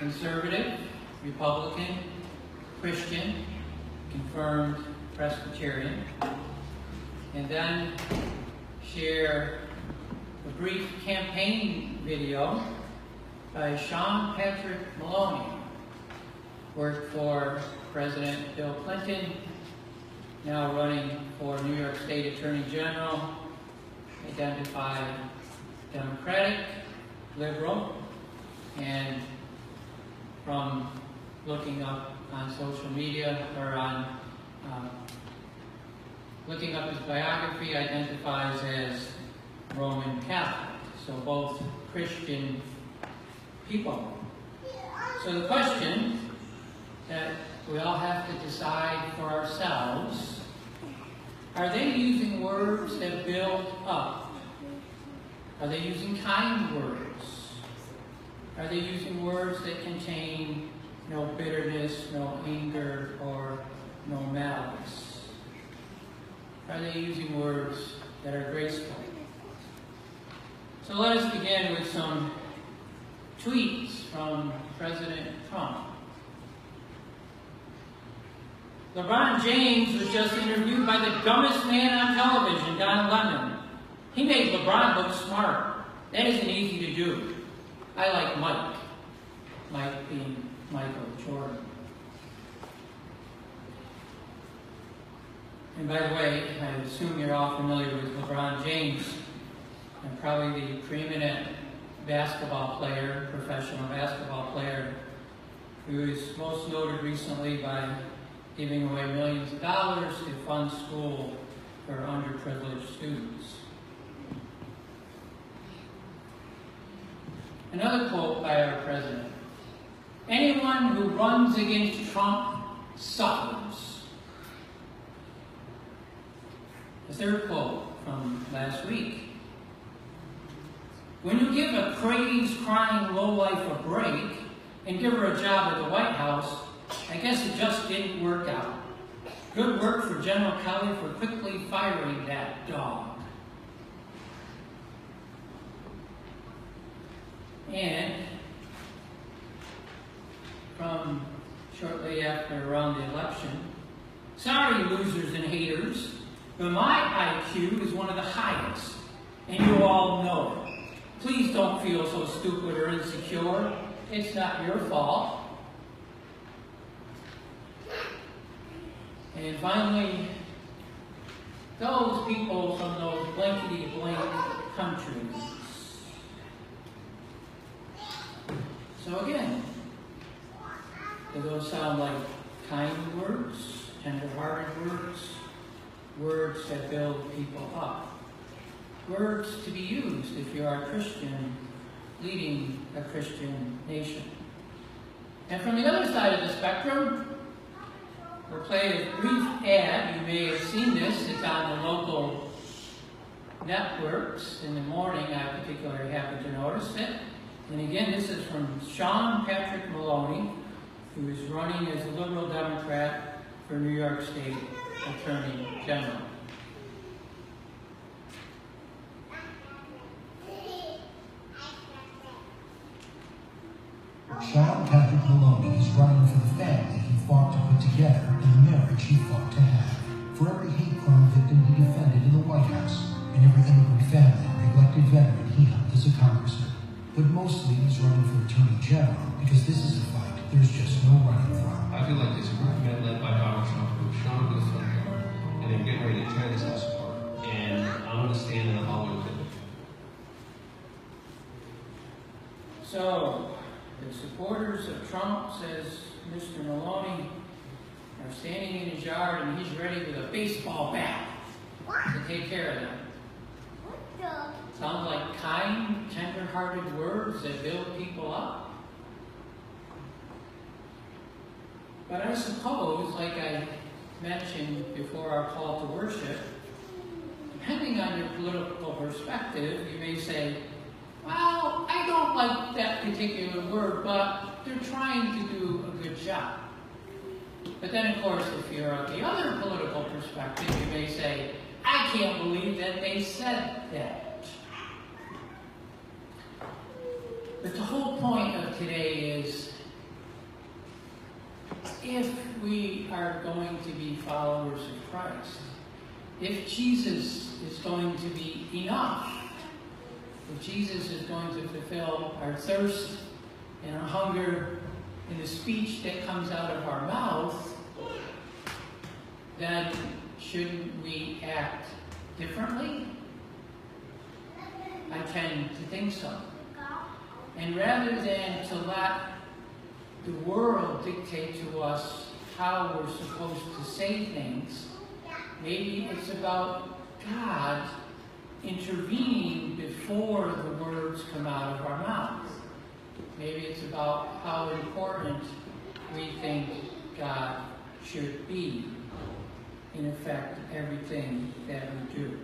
conservative, Republican, Christian, confirmed Presbyterian, and then share a brief campaign video by Sean Patrick Maloney, worked for President Bill Clinton, now running for New York State Attorney General, identified Democratic, liberal, and from looking up on social media or on looking up his biography, identifies as Roman Catholic, so both Christian people. So the question that we all have to decide for ourselves, are they using words that build up? Are they using kind words? Are they using words that contain no bitterness, no anger, or no malice? Are they using words that are graceful? So let us begin with some tweets from President Trump. LeBron James was just interviewed by the dumbest man on television, Don Lemon. He made LeBron look smart. That isn't easy to do. I like Mike. Mike being Michael Jordan. And by the way, I assume you're all familiar with LeBron James, and probably the preeminent basketball player, professional basketball player, who is most noted recently by giving away millions of dollars to fund school for underprivileged students. Another quote by our president: "Anyone who runs against Trump suffers." A third quote from last week: "When you give a crazed, crying lowlife a break and give her a job at the White House, I guess it just didn't work out. Good work for General Kelly for quickly firing that dog." And from shortly after around the election, "Sorry, losers and haters, but my IQ is one of the highest, and you all know it. Please don't feel so stupid or insecure. It's not your fault." And finally, those people from those blankety-blank countries. So again, do those sound like kind words, tender-hearted words, words that build people up? Words to be used if you are a Christian leading a Christian nation. And from the other side of the spectrum, we'll play a brief ad. You may have seen this. It's on the local networks in the morning. I particularly happened to notice it. And again, this is from Sean Patrick Maloney, who is running as a liberal Democrat for New York State Attorney General. Sean Patrick Maloney is running for the family he fought to put together and the marriage he fought to have. For every hate crime victim he defended in the White House, and every immigrant family and neglected veteran he helped as a congressman. But mostly he's running for Attorney General because this is a fight there's just no running from. I feel like this group of men led by Donald Trump who was shown to the front yard and they're getting ready to tear this house apart. And I'm going to stand in the hollow with it. So, the supporters of Trump, says Mr. Maloney, are standing in his yard and he's ready with a baseball bat to take care of them. Sounds like kind, tender-hearted words that build people up. But I suppose, like I mentioned before our call to worship, depending on your political perspective, you may say, well, I don't like that particular word, but they're trying to do a good job. But then, of course, if you're of the other political perspective, you may say, I can't believe that they said that. But the whole point of today is if we are going to be followers of Christ. If Jesus is going to be enough, if Jesus is going to fulfill our thirst and our hunger in the speech that comes out of our mouth, then shouldn't we act differently? I tend to think so. And rather than to let the world dictate to us how we're supposed to say things, maybe it's about God intervening before the words come out of our mouth. Maybe it's about how important we think God should be in effect everything that we do.